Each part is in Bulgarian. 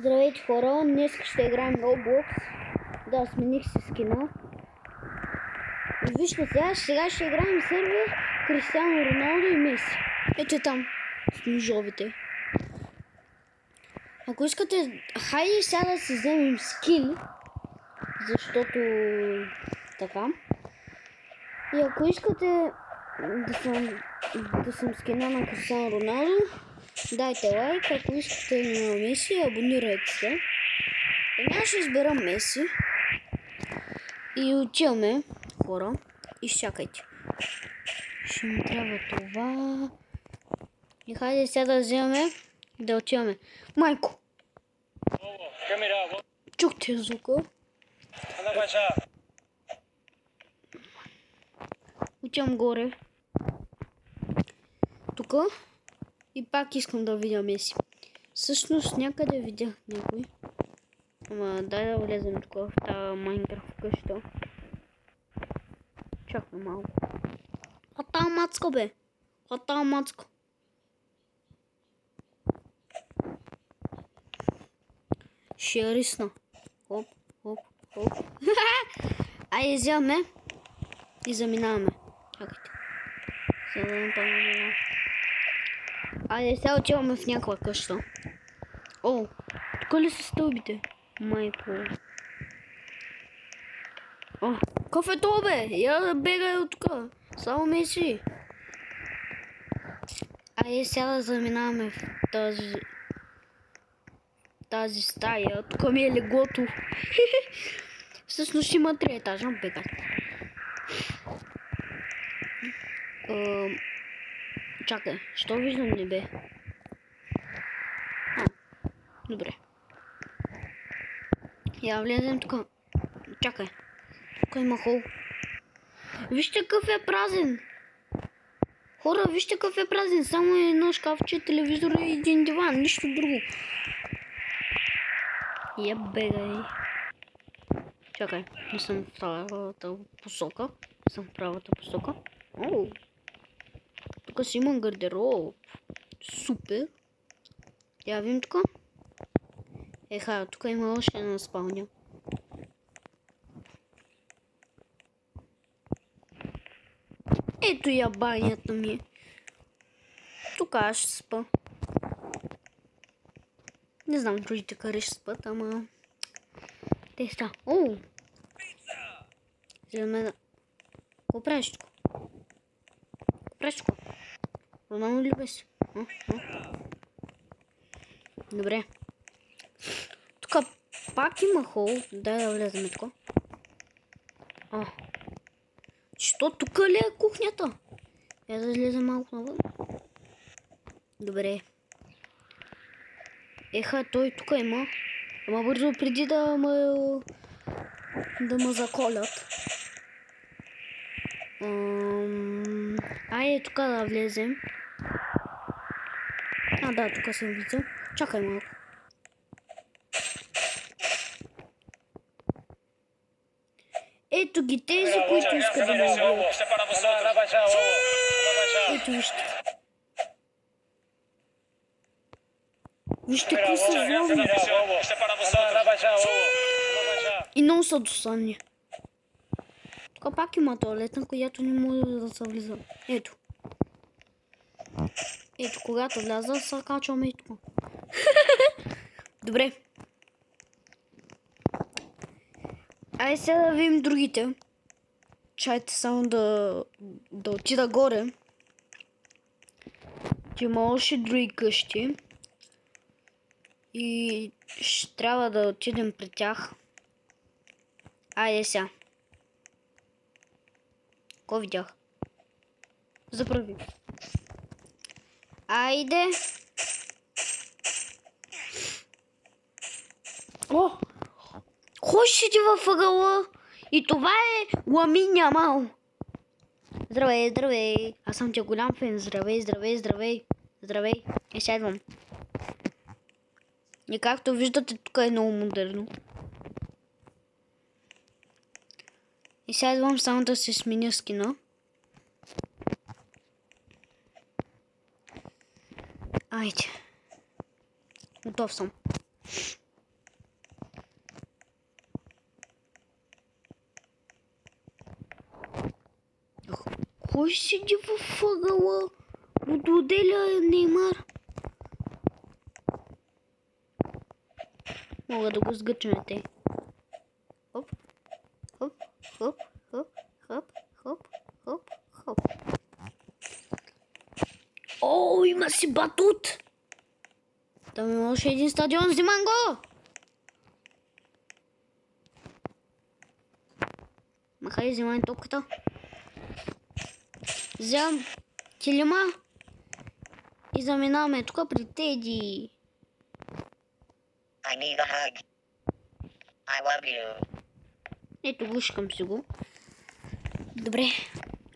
Здравейте хора, днес ще играем Roblox. Да, смених си скина. Вижте сега ще играем сервер Кристиано Роналдо и Меси. Ето там, с ножовете. Ако искате, хайде сега да си вземем скин, защото така. И ако искате да съм скина на Кристиано Роналдо, дайте лайк, ако искате на Меси, абонирайте се. Сега ще изберам Меси. И отиваме, хора. Изчакайте. Ще ми трябва това. И хайде сега да вземем и да отиваме. Майко! Чухте звука. Отивам горе. Тука. И пак искам да видя Меси. Всъщност някъде видях някой. Ама дай да влезем тук в тази Майнкрафт къща. Чакай малко. Хвата мацка, бе! Хвата мацка! Ще я рисна. Хоп, хоп, хоп. Айде вземаме и заминаваме. Чакайте. Айде сега отиваме в някаква къща. О, тук ли са стълбите? Майко. О, какъв е то, бе? Я бегай от тук. Само Меси. Айде сега да заминаваме в тази стая. Тук ми е леглото. Всъщност има 3 етажа. Бегай. Чакай, що виждам небе? Добре. Я влезем тук. Чакай. Тук има хол. Вижте какъв е празен. Хора, вижте какъв е празен. Само едно шкафче, телевизор и един диван. Нищо друго. Я бегай. Чакай. Не съм в правата посока. Не съм в правата посока. О! Тук си има гардероб. Супер. Я видим тук. Еха, тук има още една спалня. Ето я банята ми. Тук аз ще спа. Не знам другите къде ще спят, ама... Те са. О! Вземем да... Какво правиш тук? Какво правиш тук? Ронално ли бе си? Добре. Тук пак има хол. Дай да влезем тук. Що тук ли е кухнята? Я да излезем малко навън. Добре. Еха, той тук има. Ама бързо преди да ме заколят. Айде тук да влезем. Да, тук съм виждал. Чакай малко. Ето ги тези, които искат да ме убият. Ето вижте. Вижте кои са злобни. И много са досадни. Тук пак има туалетна, която не може да се влиза. Ето. Ето, когато вляза, се качваме и тук. Добре. Айде сега да видим другите. Чайте само да отида горе. Има още други къщи. И ще трябва да отидем при тях. Айде сега. Ко видях? Заправи. Айде. О! Кой седи във ъгъла? И това е Ламин Ямал. Здравей, здравей. Аз съм ти голям фен. Здравей, здравей, здравей. Здравей. Сега идвам. И както виждате, тук е много модерно. И сега идвам само да се сменя скина. Айде. Готов съм. Кой седи в ъгъла? Отделя Неймар. Мога да го сгъчаме те. Хоп, хоп, хоп, хоп, хоп, хоп, хоп, хоп. О, има си батут! Там има още един стадион, взимам го! Махай, взимай топката. Вземам килима и заминаваме тук при Теди. I need a hug. I love you. Ето го, шкам си го. Добре.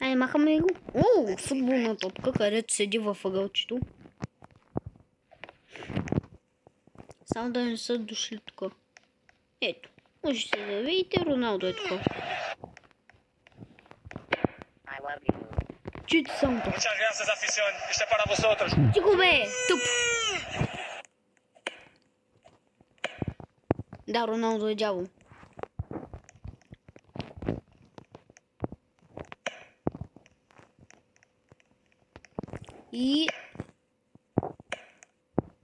Айде, махаме го. О, футболна топка, където седи във ъгълчето. Само да не са дошли тук. Ето. Можете да видите, Роналдо е тук. I love you. Чуйте само тук. Muchas gracias, afición. Esto es para vosotros. Тихо бе! Туп! Да, Роналдо е дявол. И...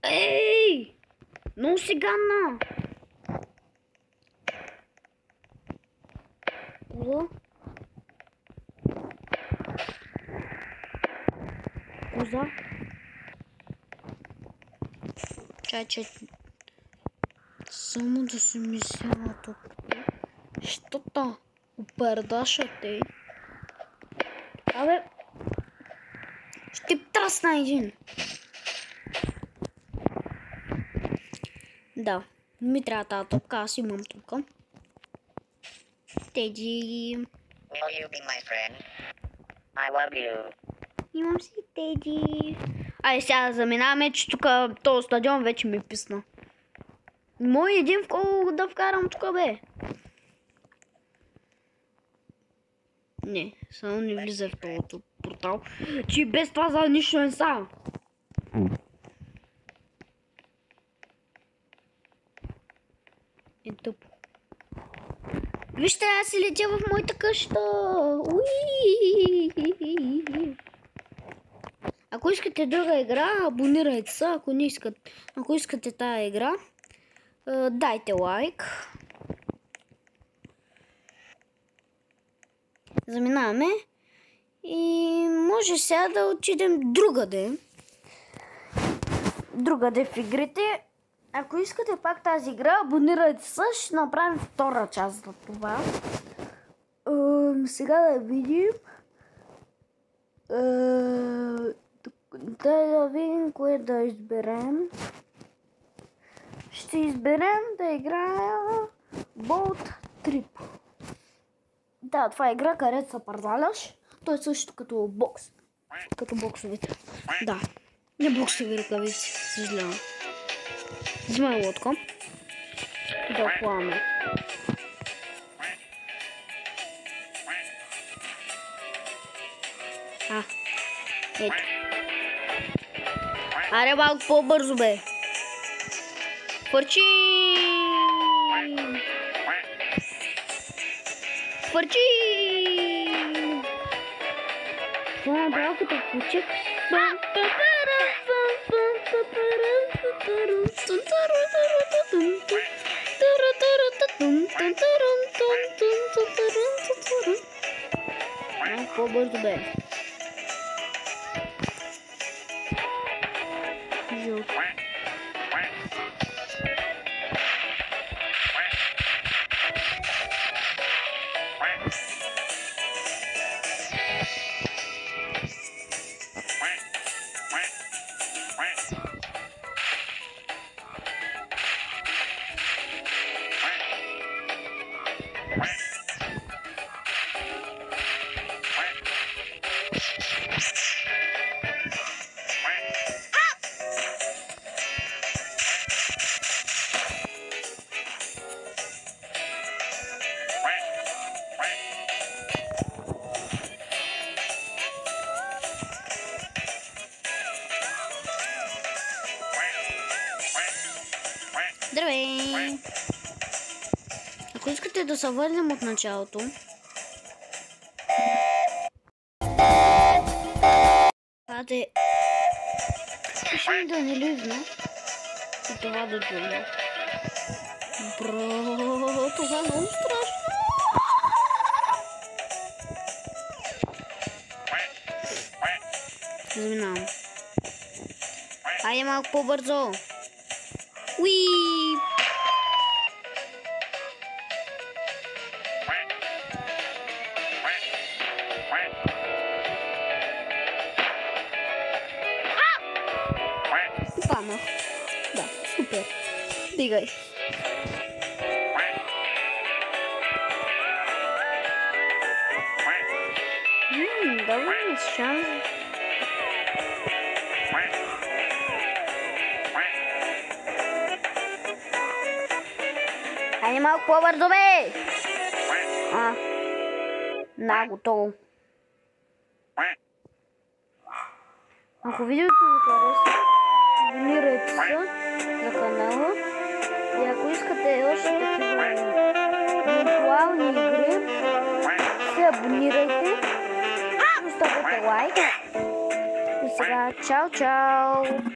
Ей! Много си гадна! Коза? Коза? Чай. Само да се мисля на тук. Що-то опердашате. Абе, ще трасна един. Да, ми трябва тази топка, аз имам тук. Теди. Will you be my friend? I love you. Имам си Теди. Айде сега заминаваме, че тук този стадион вече ми писна. Мой един в кого да вкарам тук, бе. Не, само не влиза в този портал, че без това за нищо не става. Е тъпо. Вижте, аз си летя в моята къща. Уи! Ако искате друга игра, абонирайте се. Ако искате тая игра, дайте лайк. Заминаваме. И може сега да отидем другаде. Другаде в игрите. Ако искате пак тази игра, абонирайте се. Ще направим втора част за това. Сега да видим. Да видим кое да изберем. Ще изберем да играем Boat Trip. Да, това е игра, където се парзаляш. Той е също като бокс. Като боксовите. Да. Не боксови ръкавици, съжалявам. Взимай лодка. Да плаваме. Ето. Аре малко по-бързо, бе. Фърчи! Фърчи! Това е браво като кучек. Малко по-бързо, бе. Жълто. Здравей! Ако искате да се върнем от началото, Айде. Ще ми да не лизна. И това да чуя. Бро, това е много страшно. Заминавам. Айде малко по-бързо. Уи! Паднах. Да, супер. Дигай. Давай ми шанс. Айде малко по-бързо, бе! Да, готово. Ако видеото ви хареса, абонирайте се за канала и ако искате още такива виртуални игри, се абонирайте, оставете лайк и сега чао!